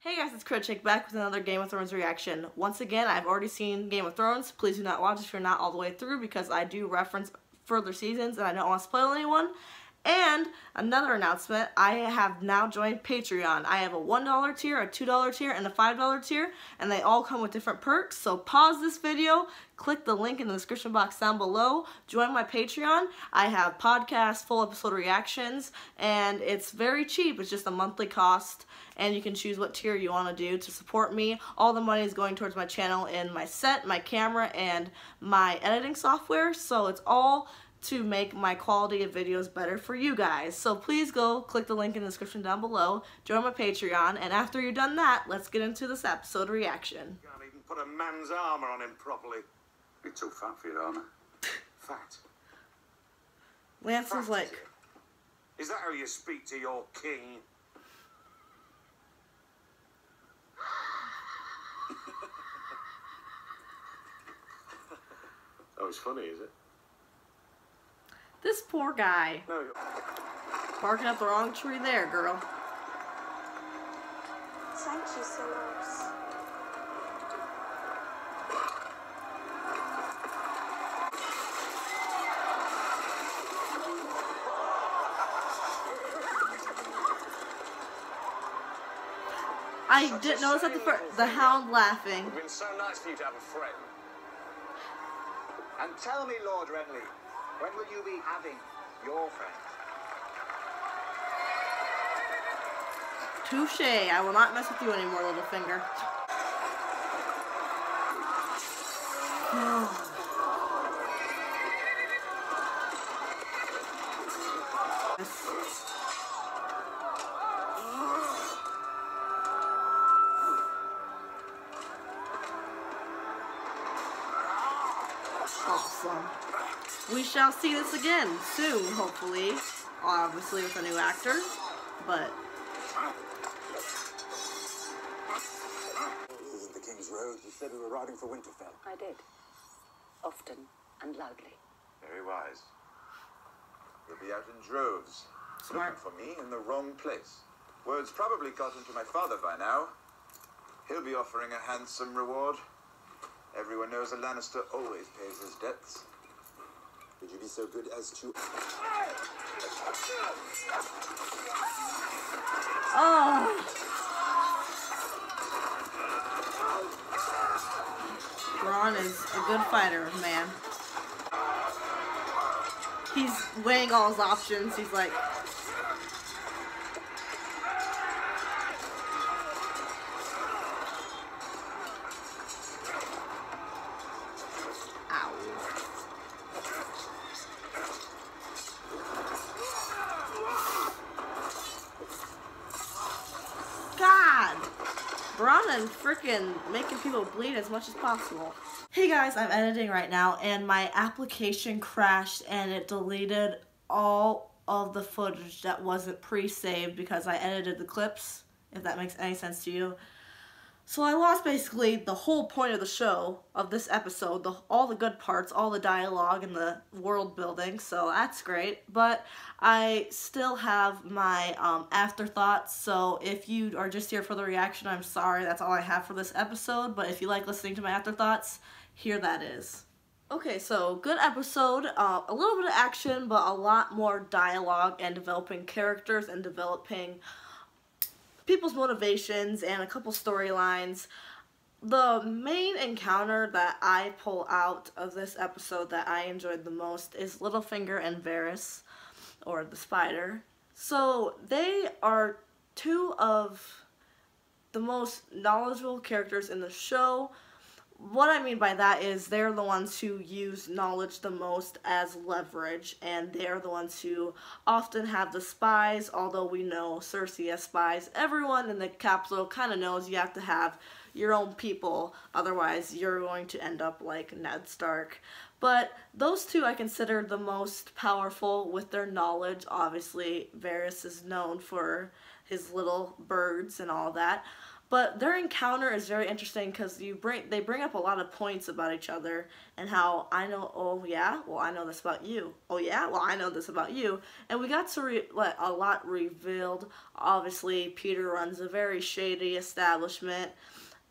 Hey guys, it's Critic back with another Game of Thrones reaction. Once again, I've already seen Game of Thrones. Please do not watch if you're not all the way through because I do reference further seasons and I don't want to spoil anyone. And another announcement, I have now joined Patreon. I have a $1 tier, a $2 tier, and a $5 tier, and they all come with different perks. So pause this video, click the link in the description box down below, join my Patreon. I have podcasts, full episode reactions, and it's very cheap. It's just a monthly cost, and you can choose what tier you want to do to support me. All the money is going towards my channel and my set, my camera, and my editing software, so it's all to make my quality of videos better for you guys. So please go click the link in the description down below, join my Patreon, and after you're done that, let's get into this episode reaction. Can't even put a man's armour on him properly. You're too fat for your armour. Fat? Lance is like, Is that how you speak to your king? Oh, it's funny, is it? this poor guy. No. Barking up the wrong tree there, girl. Thank you, Sir Lords. I didn't notice at the hound laughing. It's been so nice for you to have a friend. And tell me, Lord Renly, when will you be having your friend? Touche. I will not mess with you anymore, Littlefinger. Awesome. We shall see this again soon, hopefully. Obviously with a new actor, but This isn't the King's Road. You said we were riding for Winterfell. I did. Often and loudly. Very wise. You'll be out in droves. Smart. Looking for me in the wrong place. Word's probably gotten to my father by now. He'll be offering a handsome reward. Everyone knows a Lannister always pays his debts. Would you be so good as to... oh, Bronn is a good fighter, man. He's weighing all his options. He's like, ow. God! Bronn freaking making people bleed as much as possible. Hey guys, I'm editing right now and my application crashed and it deleted all of the footage that wasn't pre-saved because I edited the clips, if that makes any sense to you. So I lost basically the whole point of the show, of this episode, all the good parts, all the dialogue and the world building, so that's great. But I still have my afterthoughts, so if you are just here for the reaction, I'm sorry, that's all I have for this episode. But if you like listening to my afterthoughts, here that is. Okay, so good episode, a little bit of action, but a lot more dialogue and developing characters and developing people's motivations and a couple storylines. The main encounter that I pull out of this episode that I enjoyed the most is Littlefinger and Varys, or the Spider. So they are two of the most knowledgeable characters in the show. What I mean by that is they're the ones who use knowledge the most as leverage, and they're the ones who often have the spies, although we know Cersei has spies. Everyone in the capital kind of knows you have to have your own people, otherwise you're going to end up like Ned Stark. But those two I consider the most powerful with their knowledge. Obviously, Varys is known for his little birds and all that. But their encounter is very interesting because they bring up a lot of points about each other and how I know, oh yeah, well I know this about you. Oh yeah, well I know this about you. And we got to let a lot revealed. Obviously, Peter runs a very shady establishment.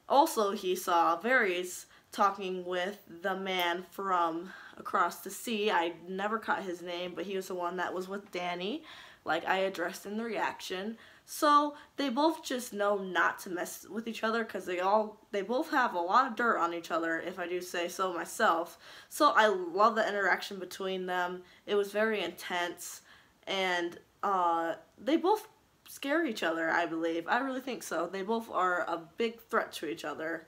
Also, he saw Varys talking with the man from across the sea. I never caught his name, but he was the one that was with Dany, like I addressed in the reaction. So they both just know not to mess with each other because they both have a lot of dirt on each other, if I do say so myself. So I love the interaction between them. It was very intense, and they both scare each other, I believe. I really think so. They both are a big threat to each other.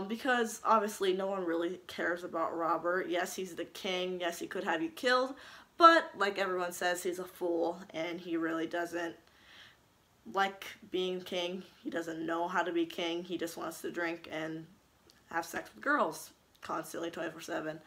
Because obviously no one really cares about Robert. Yes, he's the king. Yes, he could have you killed. But like everyone says, he's a fool, and he really doesn't like being king. He doesn't know how to be king. He just wants to drink and have sex with girls constantly 24/7.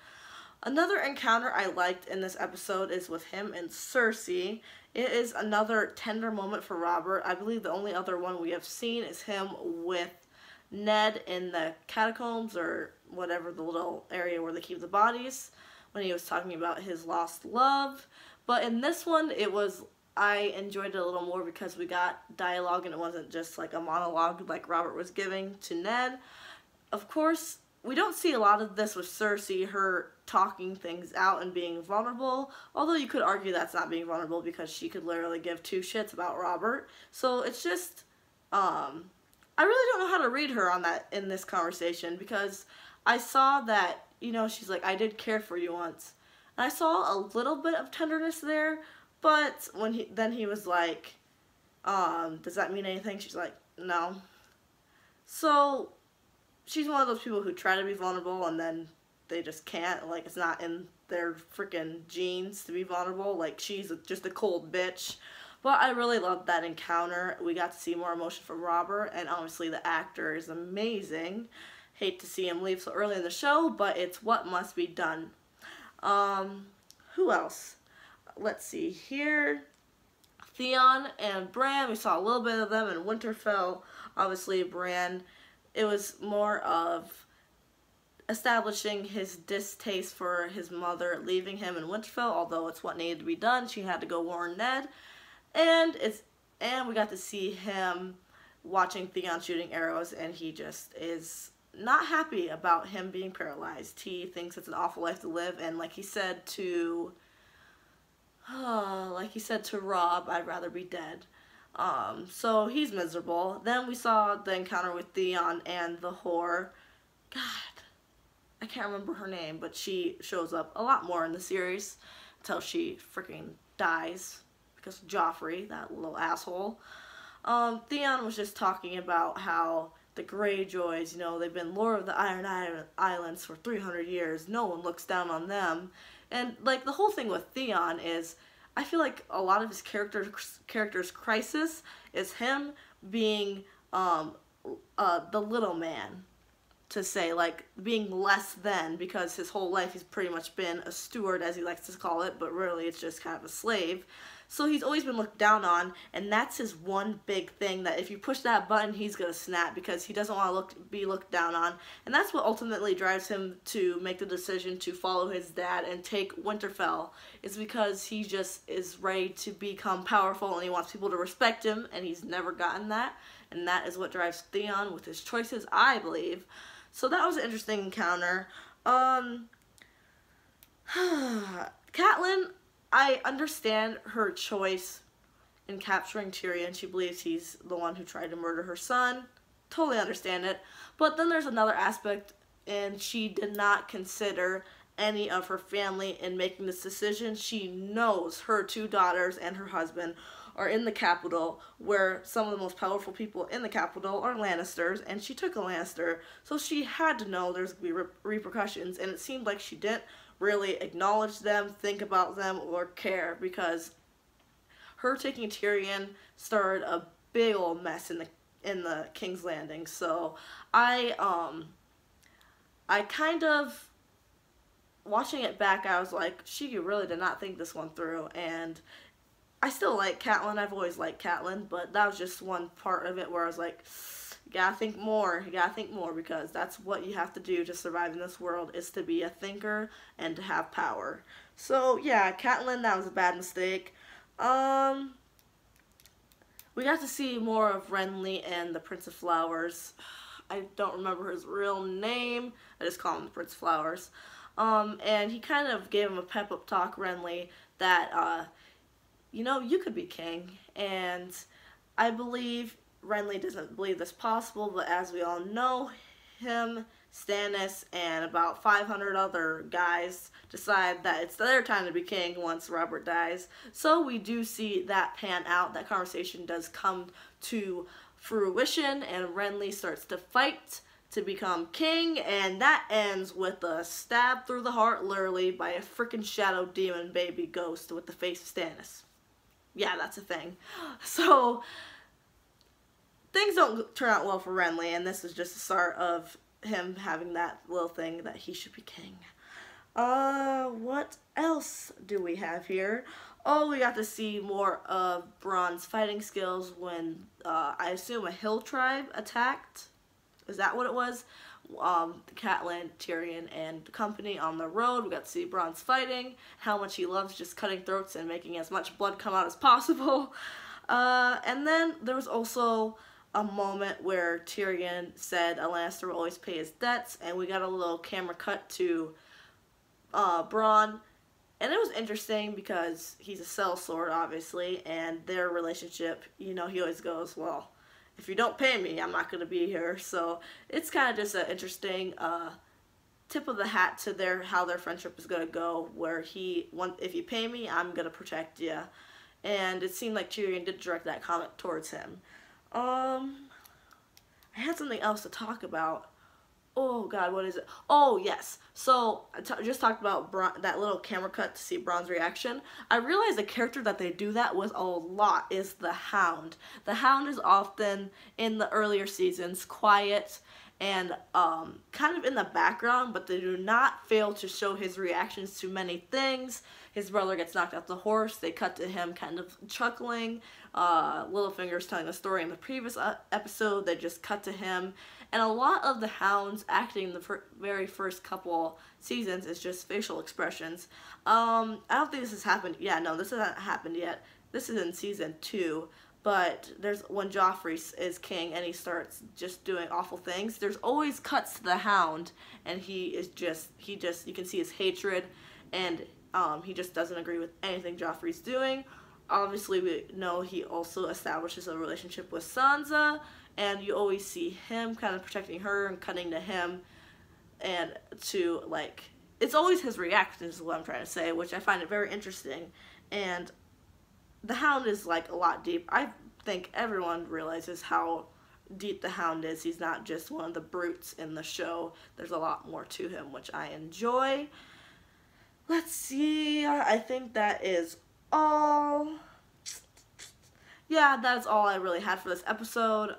Another encounter I liked in this episode is with him and Cersei. It is another tender moment for Robert. I believe the only other one we have seen is him with Ned in the catacombs, or whatever, the little area where they keep the bodies, when he was talking about his lost love. But in this one, I enjoyed it a little more because we got dialogue and it wasn't just like a monologue like Robert was giving to Ned. Of course, we don't see a lot of this with Cersei, her talking things out and being vulnerable, although you could argue that's not being vulnerable because she could literally give two shits about Robert. So it's just, I really don't know how to read her on that in this conversation, because I saw that, you know, she's like, I did care for you once. And I saw a little bit of tenderness there, but when he was like, does that mean anything? She's like, no. So she's one of those people who try to be vulnerable and then they just can't. Like, it's not in their freaking genes to be vulnerable. Like, she's just a cold bitch. But I really loved that encounter. We got to see more emotion from Robert, and obviously the actor is amazing. Hate to see him leave so early in the show, but it's what must be done. Who else? Let's see here. Theon and Bran, we saw a little bit of them in Winterfell. Obviously, Bran, it was more of establishing his distaste for his mother leaving him in Winterfell, although it's what needed to be done. She had to go warn Ned. And we got to see him watching Theon shooting arrows, and he just is not happy about him being paralyzed. He thinks it's an awful life to live, and like he said to Robb, I'd rather be dead. So he's miserable. Then we saw the encounter with Theon and the whore. God, I can't remember her name, but she shows up a lot more in the series until she freaking dies because of Joffrey, that little asshole. Theon was just talking about how the Greyjoys, you know, they've been Lord of the Iron Islands for 300 years. No one looks down on them. And, like, the whole thing with Theon is, I feel like a lot of his character's crisis is him being the little man, to say, like, being less than, because his whole life he's pretty much been a steward, as he likes to call it, but really it's just kind of a slave. So he's always been looked down on, and that's his one big thing, that if you push that button, he's going to snap, because he doesn't want to be looked down on. And that's what ultimately drives him to make the decision to follow his dad and take Winterfell, is because he just is ready to become powerful, and he wants people to respect him, and he's never gotten that. And that is what drives Theon with his choices, I believe. So that was an interesting encounter. Catelyn, I understand her choice in capturing Tyrion. She believes he's the one who tried to murder her son. Totally understand it. But then there's another aspect, and she did not consider any of her family in making this decision. She knows her two daughters and her husband are in the capital, where some of the most powerful people in the capital are Lannisters, and she took a Lannister, so she had to know there's going to be repercussions, and it seemed like she didn't really acknowledge them, think about them, or care, because her taking Tyrion started a big old mess in the King's Landing. So I kind of, watching it back, I was like, she really did not think this one through. And I still like Catelyn. I've always liked Catelyn, but that was just one part of it where I was like, You gotta think more. You gotta think more, because that's what you have to do to survive in this world, is to be a thinker and to have power. So yeah, Catelyn, that was a bad mistake. We got to see more of Renly and the Prince of Flowers. I don't remember his real name. I just call him the Prince of Flowers. And he kind of gave him a pep-up talk, Renly, that, you know, you could be king. And I believe Renly doesn't believe this possible, but as we all know, him, Stannis, and about 500 other guys decide that it's their time to be king once Robert dies. So we do see that pan out. That conversation does come to fruition, and Renly starts to fight to become king, and that ends with a stab through the heart, literally, by a freaking shadow demon baby ghost with the face of Stannis. Yeah, that's a thing. So things don't turn out well for Renly, and this is just the start of him having that little thing that he should be king. What else do we have here? Oh, we got to see more of Bronn's fighting skills when, I assume, a hill tribe attacked. Is that what it was? Catelyn, Tyrion, and company on the road. We got to see Bronn's fighting, how much he loves just cutting throats and making as much blood come out as possible. And then there was also a moment where Tyrion said a Lannister will always pay his debts, and we got a little camera cut to Bronn, and it was interesting because he's a sellsword, obviously, and their relationship, you know, he always goes, well, if you don't pay me, I'm not going to be here. So it's kind of just an interesting tip of the hat to how their friendship is going to go, where if you pay me, I'm going to protect you. And it seemed like Tyrion did direct that comment towards him. I had something else to talk about. Oh god, what is it? Oh yes, so I just talked about that little camera cut to see Bronn's reaction. I realized the character that they do that with a lot is the Hound. The Hound is often, in the earlier seasons, quiet and kind of in the background, but they do not fail to show his reactions to many things. His brother gets knocked off the horse, they cut to him kind of chuckling. Littlefinger's telling the story in the previous episode, they just cut to him. And a lot of the Hound's acting in the very first couple seasons is just facial expressions. I don't think this has happened. Yeah, no, this hasn't happened yet. This is in season 2. But there's when Joffrey is king and he starts just doing awful things, there's always cuts to the Hound, and you can see his hatred, and he just doesn't agree with anything Joffrey's doing. Obviously, we know he also establishes a relationship with Sansa, and you always see him kind of protecting her and cutting to him, and to, like, it's always his reactions is what I'm trying to say, which I find it very interesting. And the Hound is, like, a lot deep. I think everyone realizes how deep the Hound is. He's not just one of the brutes in the show. There's a lot more to him, which I enjoy. Let's see. I think that is all. Yeah, that's all I really had for this episode.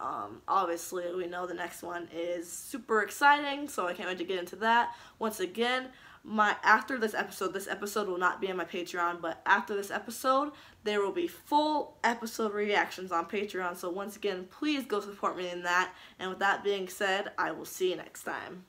Obviously, we know the next one is super exciting, so I can't wait to get into that. Once again, after this episode will not be on my Patreon, but after this episode, there will be full episode reactions on Patreon. So once again, please go support me in that. And with that being said, I will see you next time.